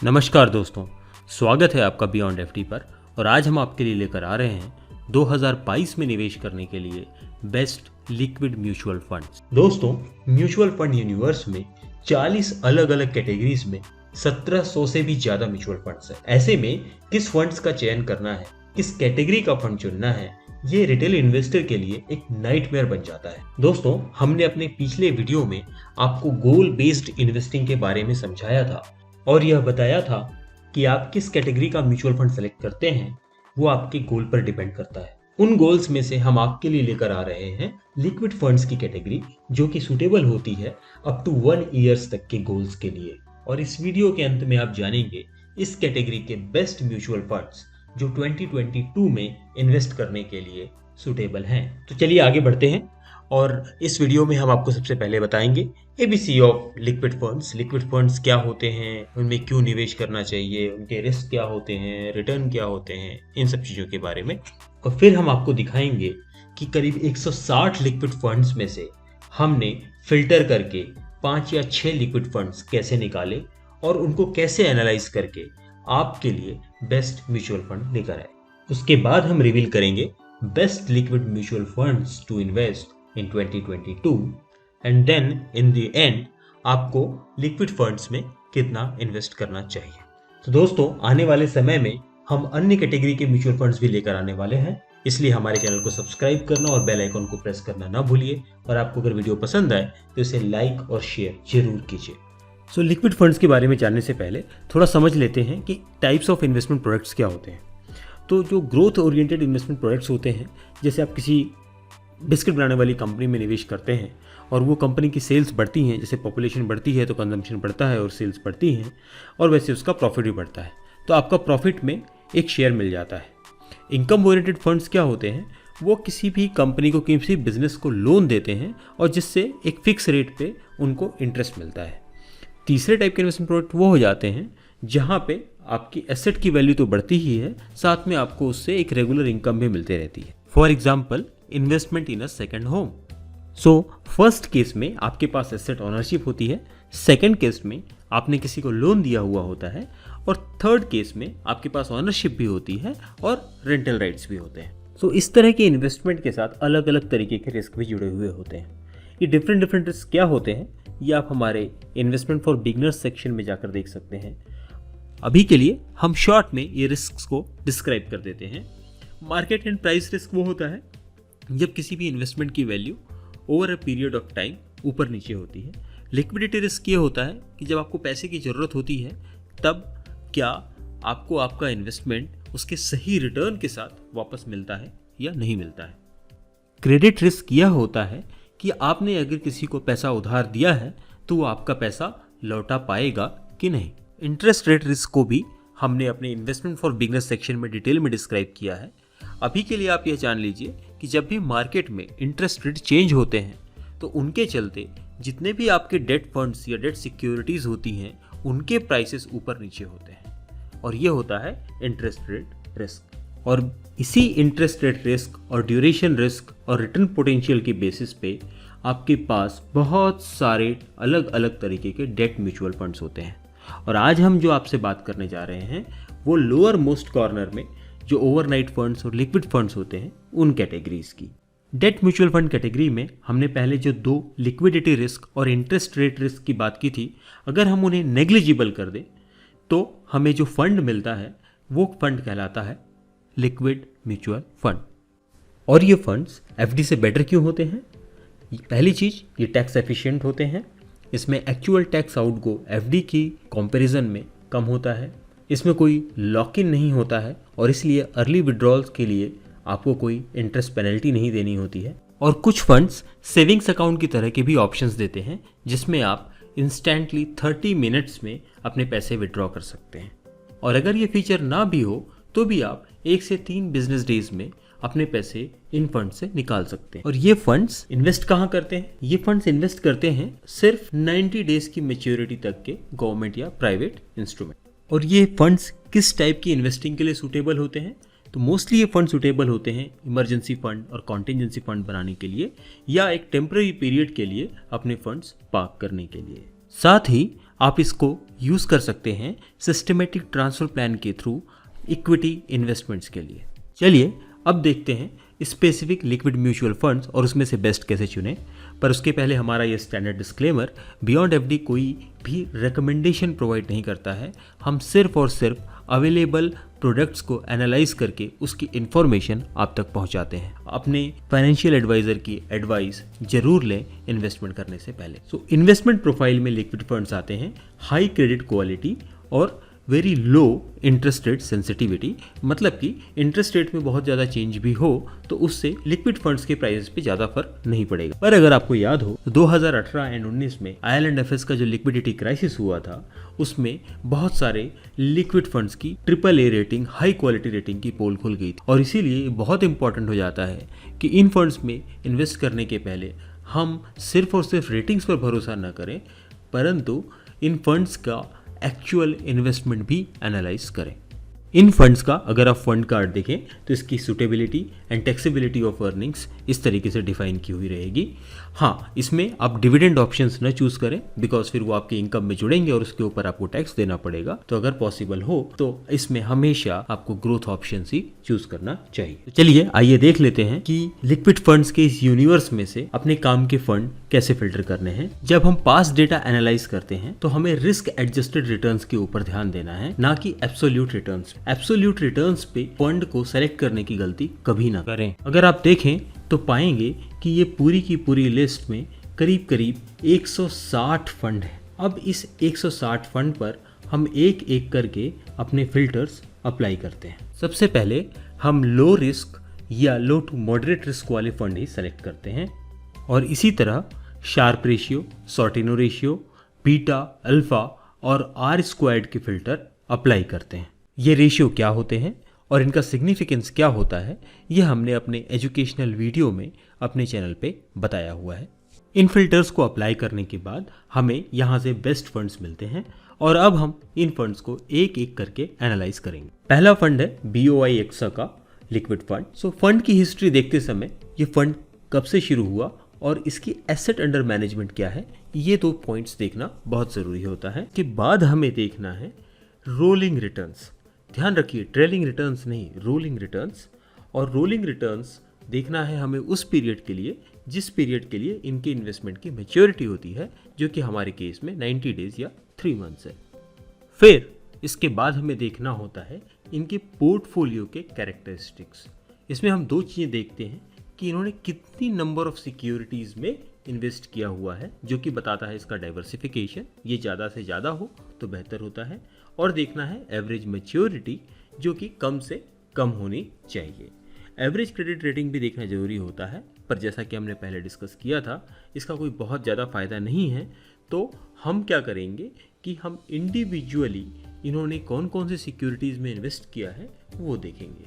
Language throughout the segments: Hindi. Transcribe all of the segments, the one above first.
नमस्कार दोस्तों, स्वागत है आपका बियॉन्ड एफडी पर। और आज हम आपके लिए लेकर आ रहे हैं 2022 में निवेश करने के लिए बेस्ट लिक्विड म्यूचुअल फंड्स। दोस्तों, म्यूचुअल फंड यूनिवर्स में 40 अलग अलग कैटेगरीज में 1700 से भी ज्यादा म्यूचुअल फंड्स हैं। ऐसे में किस फंड्स का चयन करना है, किस कैटेगरी का फंड चुनना है, ये रिटेल इन्वेस्टर के लिए एक नाइटमेयर बन जाता है। दोस्तों, हमने अपने पिछले वीडियो में आपको गोल बेस्ड इन्वेस्टिंग के बारे में समझाया था और यह बताया था कि आप किस कैटेगरी का म्यूचुअल फंड सेलेक्ट करते हैं वो आपके गोल पर डिपेंड करता है। उन गोल्स में से हम आपके लिए लेकर आ रहे हैं लिक्विड फंड्स की कैटेगरी, जो कि सूटेबल होती है अप टू 1 ईयर्स तक के गोल्स के लिए। और इस वीडियो के अंत में आप जानेंगे इस कैटेगरी के बेस्ट म्यूचुअल फंड्स जो 2022 में इन्वेस्ट करने के लिए सूटेबल हैं। तो चलिए आगे बढ़ते हैं और इस वीडियो में हम आपको सबसे पहले बताएंगे ABC of liquid funds. Liquid funds क्या होते हैं, उनमें क्यों निवेश करना चाहिए, उनके रिस्क क्या होते हैं, रिटर्न क्या होते हैं, इन सब चीज़ों के बारे में। और फिर हम आपको दिखाएंगे कि करीब 160 लिक्विड फंड्स में से हमने फिल्टर करके 5 या 6 लिक्विड फंड्स कैसे निकाले और उनको कैसे एनालाइज करके आपके लिए बेस्ट म्यूचुअल फंड लेकर आए। उसके बाद हम रिवील करेंगे best liquid mutual funds to invest in 2022 and then in the end आपको लिक्विड फंड्स में कितना इन्वेस्ट करना चाहिए। तो दोस्तों, आने वाले समय में हम अन्य कैटेगरी के म्यूचुअल फंड्स भी लेकर आने वाले हैं, इसलिए हमारे चैनल को सब्सक्राइब करना और बेल आइकन को प्रेस करना ना भूलिए। और आपको अगर वीडियो पसंद आए तो इसे लाइक और शेयर जरूर कीजिए। सो लिक्विड फंड्स के बारे में जानने से पहले थोड़ा समझ लेते हैं कि टाइप्स ऑफ इन्वेस्टमेंट प्रोडक्ट्स क्या होते हैं। तो जो ग्रोथ ओरिएंटेड इन्वेस्टमेंट प्रोडक्ट्स होते हैं, जैसे आप किसी बिस्किट बनाने वाली कंपनी में निवेश करते हैं और वो कंपनी की सेल्स बढ़ती हैं, जैसे पॉपुलेशन बढ़ती है तो कंजम्पशन बढ़ता है और सेल्स बढ़ती हैं, और वैसे उसका प्रॉफिट भी बढ़ता है, तो आपका प्रॉफिट में एक शेयर मिल जाता है। इनकम ओरिएंटेड फंड्स क्या होते हैं, वो किसी भी कंपनी को, किसी बिजनेस को लोन देते हैं और जिससे एक फिक्स रेट पे उनको इंटरेस्ट मिलता है। तीसरे टाइप के इन्वेस्टमेंट प्रोडक्ट वो हो जाते हैं जहाँ पे आपकी एसेट की वैल्यू तो बढ़ती ही है, साथ में आपको उससे एक रेगुलर इनकम भी मिलती रहती है। For example, investment in a second home. So first case में आपके पास एसेट ओनरशिप होती है, सेकंड केस में आपने किसी को लोन दिया हुआ होता है, और थर्ड केस में आपके पास ओनरशिप भी होती है और रेंटल राइट्स भी होते हैं। सो इस तरह के इन्वेस्टमेंट के साथ अलग अलग तरीके के रिस्क भी जुड़े हुए होते हैं। ये डिफरेंट रिस्क क्या होते हैं, ये आप हमारे इन्वेस्टमेंट फॉर बिगनर्स सेक्शन में जाकर देख सकते हैं। अभी के लिए हम शॉर्ट में ये रिस्क को डिस्क्राइब कर देते हैं। मार्केट एंड प्राइस रिस्क वो होता है जब किसी भी इन्वेस्टमेंट की value over a period of time ऊपर नीचे होती है। लिक्विडिटी रिस्क ये होता है कि जब आपको पैसे की ज़रूरत होती है तब क्या आपको आपका इन्वेस्टमेंट उसके सही रिटर्न के साथ वापस मिलता है या नहीं मिलता है। क्रेडिट रिस्क यह होता है कि आपने अगर किसी को पैसा उधार दिया है तो वो आपका पैसा लौटा पाएगा कि नहीं। इंटरेस्ट रेट रिस्क को भी हमने अपने इन्वेस्टमेंट फॉर बिगनर्स सेक्शन में डिटेल में डिस्क्राइब किया है। अभी के लिए आप यह जान लीजिए कि जब भी मार्केट में इंटरेस्ट रेट चेंज होते हैं तो उनके चलते जितने भी आपके डेट फंड्स या डेट सिक्योरिटीज़ होती हैं उनके प्राइसेस ऊपर नीचे होते हैं, और ये होता है इंटरेस्ट रेट रिस्क। और इसी इंटरेस्ट रेट रिस्क और ड्यूरेशन रिस्क और रिटर्न पोटेंशियल के बेसिस पे आपके पास बहुत सारे अलग अलग तरीके के डेट म्यूचुअल फंड्स होते हैं। और आज हम जो आपसे बात करने जा रहे हैं वो लोअर मोस्ट कॉर्नर में जो ओवरनाइट फंड्स और लिक्विड फंड्स होते हैं उन कैटेगरीज की। डेट म्यूचुअल फंड कैटेगरी में हमने पहले जो 2 लिक्विडिटी रिस्क और इंटरेस्ट रेट रिस्क की बात की थी, अगर हम उन्हें नेग्लिजिबल कर दें तो हमें जो फंड मिलता है वो फंड कहलाता है लिक्विड म्यूचुअल फंड। और ये फंड्स एफडी से बेटर क्यों होते हैं? पहली चीज़, ये टैक्स एफिशिएंट होते हैं। इसमें एक्चुअल टैक्स आउटगो एफडी की कंपैरिजन में कम होता है। इसमें कोई लॉक इन नहीं होता है और इसलिए अर्ली विड्रॉल्स के लिए आपको कोई इंटरेस्ट पेनल्टी नहीं देनी होती है। और कुछ फंड्स सेविंग्स अकाउंट की तरह के भी ऑप्शंस देते हैं जिसमें आप इंस्टेंटली 30 मिनट्स में अपने पैसे विड्रॉ कर सकते हैं। और अगर ये फीचर ना भी हो तो भी आप 1 से 3 बिजनेस डेज में अपने पैसे इन फंड से निकाल सकते हैं। और ये फंड्स इन्वेस्ट कहाँ करते हैं? ये फंड्स इन्वेस्ट करते हैं सिर्फ 90 डेज की मैच्योरिटी तक के गवर्नमेंट या प्राइवेट इंस्ट्रूमेंट। और ये फंड्स किस टाइप की इन्वेस्टिंग के लिए सूटेबल होते हैं? तो मोस्टली ये फंड सूटेबल होते हैं इमरजेंसी फंड और कॉन्टिजेंसी फंड बनाने के लिए या एक टेम्पररी पीरियड के लिए अपने फंड्स पार्क करने के लिए। साथ ही आप इसको यूज़ कर सकते हैं सिस्टमेटिक ट्रांसफ़र प्लान के थ्रू इक्विटी इन्वेस्टमेंट्स के लिए। चलिए अब देखते हैं स्पेसिफिक लिक्विड म्यूचुअल फंड्स और उसमें से बेस्ट कैसे चुनें। पर उसके पहले हमारा ये स्टैंडर्ड डिस्क्लेमर, बियॉन्ड एफडी कोई भी रिकमेंडेशन प्रोवाइड नहीं करता है। हम सिर्फ और सिर्फ अवेलेबल प्रोडक्ट्स को एनालाइज करके उसकी इन्फॉर्मेशन आप तक पहुंचाते हैं। अपने फाइनेंशियल एडवाइज़र की एडवाइस जरूर लें इन्वेस्टमेंट करने से पहले। इन्वेस्टमेंट प्रोफाइल में लिक्विड फंड्स आते हैं हाई क्रेडिट क्वालिटी और very low interest rate sensitivity, मतलब कि इंटरेस्ट रेट में बहुत ज़्यादा चेंज भी हो तो उससे लिक्विड फंड्स के प्राइस पे ज़्यादा फर्क नहीं पड़ेगा। पर अगर आपको याद हो तो 2018 एंड 19 में IL&FS का जो लिक्विडिटी क्राइसिस हुआ था उसमें बहुत सारे लिक्विड फंड्स की AAA rating, high quality rating की पोल खुल गई थी। और इसीलिए बहुत इंपॉर्टेंट हो जाता है कि इन फंड्स में इन्वेस्ट करने के पहले हम सिर्फ और सिर्फ रेटिंग्स पर भरोसा न करें, परंतु इन फंड्स का एक्चुअल इन्वेस्टमेंट भी एनालाइज करें। इन फंड्स का अगर आप फंड कार्ड देखें तो इसकी suitability and taxability of earnings इस तरीके से डिफाइन की हुई रहेगी। हाँ, इसमें आप डिविडेंड ऑप्शंस न चूज करें बिकॉज फिर वो आपके इनकम में जुड़ेंगे और उसके ऊपर आपको टैक्स देना पड़ेगा। तो अगर पॉसिबल हो तो इसमें हमेशा आपको ग्रोथ ऑप्शन ही चूज करना चाहिए। तो चलिए आइए देख लेते हैं कि लिक्विड फंड्स के इस यूनिवर्स में से अपने काम के फंड कैसे फिल्टर करने हैं। जब हम पास्ट डेटा एनालाइज करते हैं तो हमें रिस्क एडजस्टेड रिटर्न्स के ऊपर ध्यान देना है, ना कि एब्सोल्यूट रिटर्न्स। एब्सोल्यूट रिटर्न्स पे फंड को सेलेक्ट करने की गलती कभी ना करें। अगर आप देखें तो पाएंगे कि ये पूरी की पूरी लिस्ट में करीब करीब 160 फंड है। अब इस 160 फंड पर हम एक एक करके अपने फिल्टर्स अप्लाई करते हैं। सबसे पहले हम लो रिस्क या लो टू मॉडरेट रिस्क वाले फंड ही सेलेक्ट करते हैं और इसी तरह Sharpe ratio, Sortino ratio, beta, alpha और आर स्क्वायर्ड के फिल्टर अप्लाई करते हैं। ये रेशियो क्या होते हैं और इनका सिग्निफिकेंस क्या होता है, ये हमने अपने एजुकेशनल वीडियो में अपने चैनल पे बताया हुआ है। इन फिल्टर्स को अप्लाई करने के बाद हमें यहाँ से बेस्ट फंड्स मिलते हैं और अब हम इन फंड्स को एक एक करके एनालाइज करेंगे। पहला फंड है BOI एक्सा का लिक्विड फंड। फंड की हिस्ट्री देखते समय ये फंड कब से शुरू हुआ और इसकी एसेट अंडर मैनेजमेंट क्या है, ये 2 पॉइंट्स देखना बहुत ज़रूरी होता है। के बाद हमें देखना है रोलिंग रिटर्न्स। ध्यान रखिए, ट्रेलिंग रिटर्न्स नहीं, रोलिंग रिटर्न्स। और रोलिंग रिटर्न्स देखना है हमें उस पीरियड के लिए जिस पीरियड के लिए इनके इन्वेस्टमेंट की मैच्योरिटी होती है, जो कि हमारे केस में 90 डेज या 3 मंथ्स है। फिर इसके बाद हमें देखना होता है इनके पोर्टफोलियो के कैरेक्टरिस्टिक्स। इसमें हम 2 चीज़ें देखते हैं कि इन्होंने कितनी नंबर ऑफ सिक्योरिटीज़ में इन्वेस्ट किया हुआ है, जो कि बताता है इसका डाइवर्सिफिकेशन। ये ज़्यादा से ज़्यादा हो तो बेहतर होता है। और देखना है एवरेज मैच्योरिटी, जो कि कम से कम होनी चाहिए। एवरेज क्रेडिट रेटिंग भी देखना ज़रूरी होता है, पर जैसा कि हमने पहले डिस्कस किया था इसका कोई बहुत ज़्यादा फ़ायदा नहीं है। तो हम क्या करेंगे कि हम इंडिविजुअली इन्होंने कौन कौन सी सिक्योरिटीज़ में इन्वेस्ट किया है वो देखेंगे।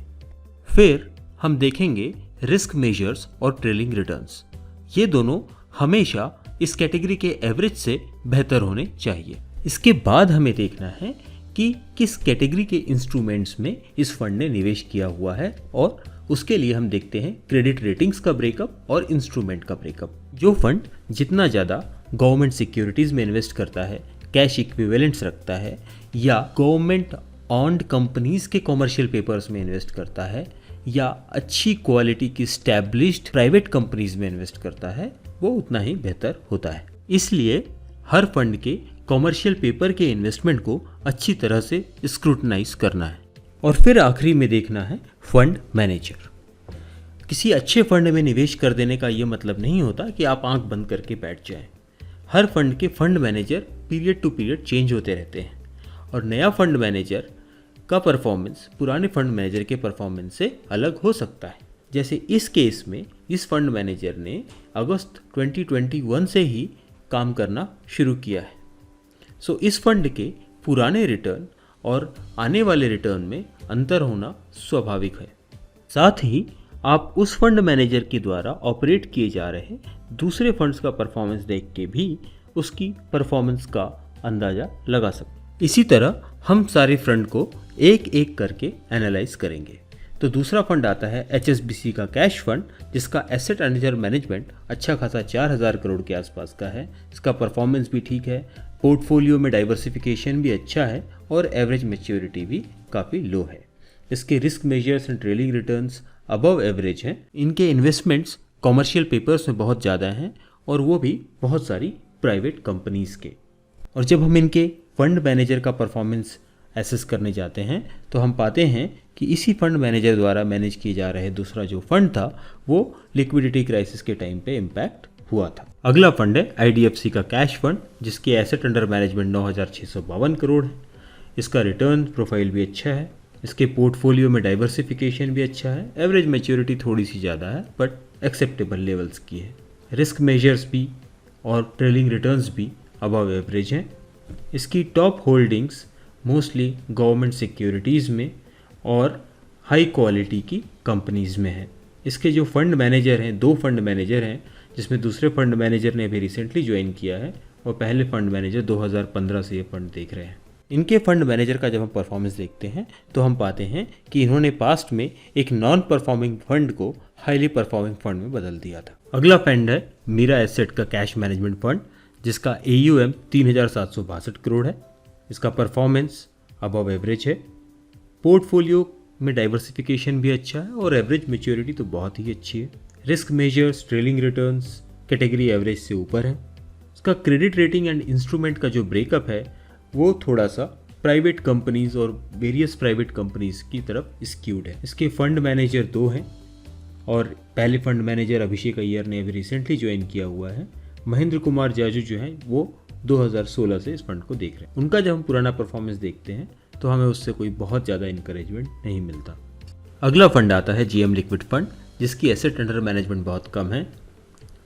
फिर हम देखेंगे रिस्क मेजर्स और ट्रेलिंग रिटर्न्स। ये दोनों हमेशा इस कैटेगरी के एवरेज से बेहतर होने चाहिए। इसके बाद हमें देखना है कि किस कैटेगरी के इंस्ट्रूमेंट्स में इस फंड ने निवेश किया हुआ है और उसके लिए हम देखते हैं क्रेडिट रेटिंग्स का ब्रेकअप और इंस्ट्रूमेंट का ब्रेकअप। जो फंड जितना ज़्यादा गवर्नमेंट सिक्योरिटीज़ में इन्वेस्ट करता है, कैश इक्विवेलेंट्स रखता है या गवर्नमेंट ऑन्ड कंपनीज के कॉमर्शियल पेपर्स में इन्वेस्ट करता है या अच्छी क्वालिटी की स्टैब्लिश्ड प्राइवेट कंपनीज में इन्वेस्ट करता है, वो उतना ही बेहतर होता है। इसलिए हर फंड के कॉमर्शियल पेपर के इन्वेस्टमेंट को अच्छी तरह से स्क्रूटनाइज करना है। और फिर आखिरी में देखना है फंड मैनेजर। किसी अच्छे फंड में निवेश कर देने का ये मतलब नहीं होता कि आप आंख बंद करके बैठ जाएं। हर फंड के fund manager period to period change होते रहते हैं और नया फंड मैनेजर का परफॉर्मेंस पुराने फंड मैनेजर के परफॉर्मेंस से अलग हो सकता है। जैसे इस केस में इस फंड मैनेजर ने अगस्त 2021 से ही काम करना शुरू किया है। इस फंड के पुराने रिटर्न और आने वाले रिटर्न में अंतर होना स्वाभाविक है। साथ ही आप उस फंड मैनेजर के द्वारा ऑपरेट किए जा रहे दूसरे फंड्स का परफॉर्मेंस देख के भी उसकी परफॉर्मेंस का अंदाज़ा लगा सकते। इसी तरह हम सारे फंड को एक एक करके एनालाइज करेंगे। तो दूसरा फंड आता है HSBC का कैश फंड, जिसका एसेट अंडर मैनेजमेंट अच्छा खासा 4000 करोड़ के आसपास का है। इसका परफॉर्मेंस भी ठीक है, पोर्टफोलियो में डाइवर्सिफिकेशन भी अच्छा है और एवरेज मैच्योरिटी भी काफ़ी लो है। इसके risk measures and trailing returns above average हैं। इनके इन्वेस्टमेंट्स कॉमर्शियल पेपर्स में बहुत ज़्यादा हैं और वो भी बहुत सारी प्राइवेट कंपनीज़ के। और जब हम इनके फंड मैनेजर का परफॉर्मेंस एसेस करने जाते हैं तो हम पाते हैं कि इसी फंड मैनेजर द्वारा मैनेज किए जा रहे दूसरा जो फंड था वो लिक्विडिटी क्राइसिस के टाइम पे इम्पैक्ट हुआ था। अगला फंड है IDFC का कैश फंड, जिसकी एसेट अंडर मैनेजमेंट 9,652 करोड़ है। इसका रिटर्न प्रोफाइल भी अच्छा है। इसके पोर्टफोलियो में डाइवर्सिफिकेशन भी अच्छा है। एवरेज मैच्योरिटी थोड़ी सी ज़्यादा है बट एक्सेप्टेबल लेवल्स की है। रिस्क मेजर्स भी और ट्रेलिंग रिटर्न्स भी अबव एवरेज हैं। इसकी top holdings mostly government securities में और हाई क्वालिटी की कंपनीज़ में है। इसके जो फंड मैनेजर हैं, 2 फंड मैनेजर हैं, जिसमें दूसरे फंड मैनेजर ने अभी रिसेंटली ज्वाइन किया है और पहले फंड मैनेजर 2015 से ये फंड देख रहे हैं। इनके फंड मैनेजर का जब हम परफॉर्मेंस देखते हैं तो हम पाते हैं कि इन्होंने पास्ट में एक नॉन परफॉर्मिंग फंड को हाईली परफॉर्मिंग फंड में बदल दिया था। अगला फंड है मीरा एसेट का कैश मैनेजमेंट फंड, जिसका AUM 3,762 करोड़ है। इसका परफॉर्मेंस अबव एवरेज है। पोर्टफोलियो में डाइवर्सिफिकेशन भी अच्छा है और एवरेज मैच्योरिटी तो बहुत ही अच्छी है। Risk measures, trailing returns category average से ऊपर है। इसका क्रेडिट रेटिंग एंड इंस्ट्रूमेंट का जो ब्रेकअप है वो थोड़ा सा प्राइवेट कंपनीज और वेरियस प्राइवेट कंपनीज की तरफ स्क्यूड है। इसके फंड मैनेजर 2 हैं और पहले फंड मैनेजर अभिषेक अय्यर ने अभी रिसेंटली ज्वाइन किया हुआ है। महेंद्र कुमार जाजू जो हैं वो 2016 से इस फंड को देख रहे हैं। उनका जब हम पुराना परफॉर्मेंस देखते हैं तो हमें उससे कोई बहुत ज़्यादा इंकरेजमेंट नहीं मिलता। अगला फंड आता है GM लिक्विड फंड, जिसकी एसेट अंडर मैनेजमेंट बहुत कम है।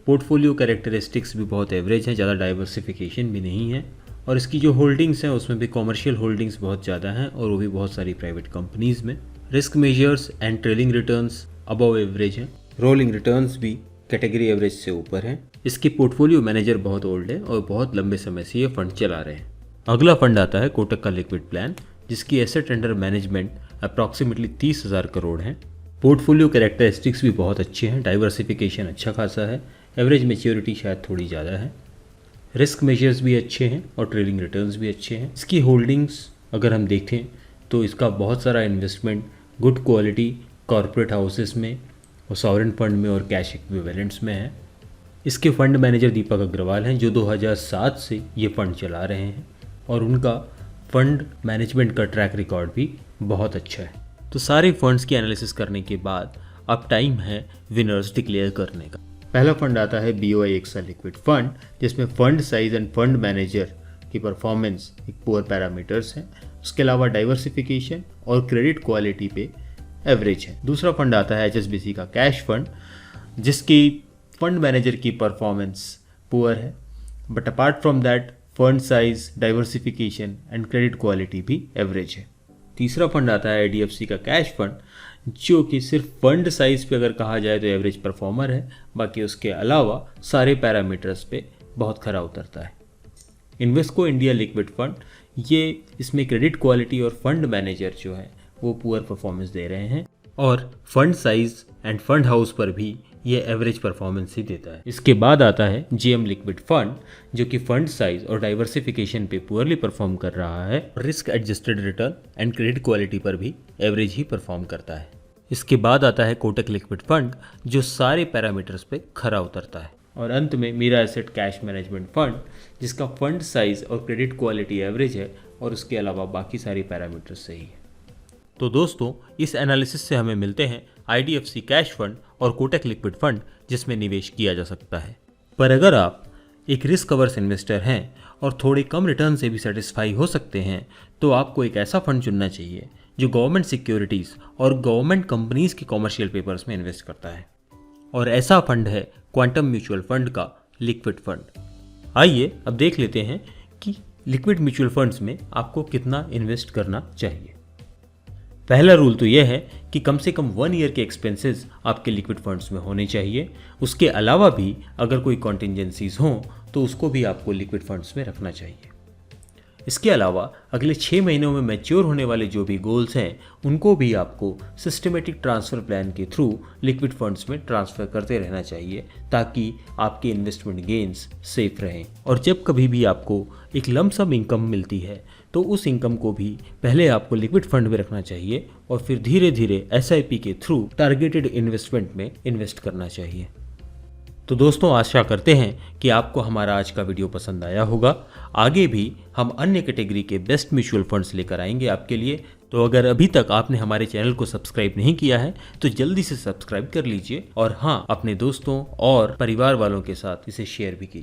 पोर्टफोलियो कैरेक्टरिस्टिक्स भी बहुत एवरेज हैं, ज़्यादा डाइवर्सिफिकेशन भी नहीं है और इसकी जो होल्डिंग्स हैं उसमें भी कॉमर्शियल होल्डिंग्स बहुत ज़्यादा हैं और वो भी बहुत सारी प्राइवेट कंपनीज़ में। Risk measures and trailing returns above average हैं। रोलिंग रिटर्न्स भी कैटेगरी एवरेज से ऊपर हैं। इसके पोर्टफोलियो मैनेजर बहुत ओल्ड है और बहुत लंबे समय से ये फंड चला रहे हैं। अगला फंड आता है कोटक का लिक्विड प्लान, जिसकी asset under management approximately 30,000 crore हैं। पोर्टफोलियो कैरेक्टरिस्टिक्स भी बहुत अच्छे हैं, डाइवर्सिफिकेशन अच्छा खासा है, एवरेज मैच्योरिटी शायद थोड़ी ज़्यादा है। रिस्क मेजर्स भी अच्छे हैं और ट्रेलिंग रिटर्न्स भी अच्छे हैं। इसकी होल्डिंग्स अगर हम देखें तो इसका बहुत सारा investment good quality corporate houses में और सॉवरेन फंड में और कैश इक्विवेलेंट्स में है। इसके फंड मैनेजर दीपक अग्रवाल हैं जो 2007 से ये फंड चला रहे हैं और उनका फंड मैनेजमेंट का ट्रैक रिकॉर्ड भी बहुत अच्छा है। तो सारे फंड्स की एनालिसिस करने के बाद अब टाइम है विनर्स डिक्लेयर करने का। पहला फंड आता है BOI एक्सा लिक्विड फंड, जिसमें fund size end fund manager की परफॉर्मेंस एक पुअर पैरामीटर्स हैं। उसके अलावा डाइवर्सिफिकेशन और क्रेडिट क्वालिटी पे एवरेज है। दूसरा फंड आता है HSBC का कैश फंड, जिसकी फंड मैनेजर की परफॉर्मेंस पुअर है but apart from that fund size, diversification and credit quality भी एवरेज है। तीसरा फंड आता है IDFC का कैश फंड, जो कि सिर्फ फंड साइज पे अगर कहा जाए तो एवरेज परफॉर्मर है, बाकी उसके अलावा सारे पैरामीटर्स पे बहुत खरा उतरता है। इन्वेस्को इंडिया लिक्विड फंड, ये इसमें क्रेडिट क्वालिटी और फंड मैनेजर जो है वो पुअर परफॉर्मेंस दे रहे हैं और fund size end fund house पर भी ये एवरेज परफॉर्मेंस ही देता है। इसके बाद आता है GM लिक्विड फंड, जो कि फंड साइज और डाइवर्सिफिकेशन पे पुअरली परफॉर्म कर रहा है। Risk adjusted return and credit quality पर भी एवरेज ही परफॉर्म करता है। इसके बाद आता है कोटक लिक्विड फंड, जो सारे पैरामीटर्स पे खरा उतरता है। और अंत में Mirae asset cash management fund, जिसका फंड साइज और क्रेडिट क्वालिटी एवरेज है और उसके अलावा बाकी सारी पैरामीटर्स सही है। तो दोस्तों, इस एनालिसिस से हमें मिलते हैं IDFC कैश फंड और कोटक लिक्विड फंड, जिसमें निवेश किया जा सकता है। पर अगर आप एक रिस्क अवर्स इन्वेस्टर हैं और थोड़े कम रिटर्न से भी सेटिस्फाई हो सकते हैं, तो आपको एक ऐसा फंड चुनना चाहिए जो गवर्नमेंट सिक्योरिटीज़ और गवर्नमेंट कंपनीज़ के कॉमर्शियल पेपर्स में इन्वेस्ट करता है। और ऐसा फंड है क्वांटम म्यूचुअल फंड का लिक्विड फंड। आइए अब देख लेते हैं कि लिक्विड म्यूचुअल फंड्स में आपको कितना इन्वेस्ट करना चाहिए। पहला रूल तो यह है कि कम से कम 1 ईयर के एक्सपेंसेस आपके लिक्विड फंड्स में होने चाहिए। उसके अलावा भी अगर कोई कॉन्टिजेंसीज हों तो उसको भी आपको लिक्विड फंड्स में रखना चाहिए। इसके अलावा अगले 6 महीनों में मैच्योर होने वाले जो भी गोल्स हैं उनको भी आपको सिस्टमेटिक ट्रांसफ़र प्लान के थ्रू लिक्विड फंड्स में ट्रांसफ़र करते रहना चाहिए ताकि आपके इन्वेस्टमेंट गेन्स सेफ रहें। और जब कभी भी आपको एक लमसम इनकम मिलती है तो उस इनकम को भी पहले आपको लिक्विड फंड में रखना चाहिए और फिर धीरे धीरे SIP के थ्रू टारगेटेड इन्वेस्टमेंट में इन्वेस्ट करना चाहिए। तो दोस्तों, आशा करते हैं कि आपको हमारा आज का वीडियो पसंद आया होगा। आगे भी हम अन्य कैटेगरी के बेस्ट म्यूचुअल फंड्स लेकर आएंगे आपके लिए। तो अगर अभी तक आपने हमारे चैनल को सब्सक्राइब नहीं किया है तो जल्दी से सब्सक्राइब कर लीजिए और हाँ, अपने दोस्तों और परिवार वालों के साथ इसे शेयर भी कीजिए।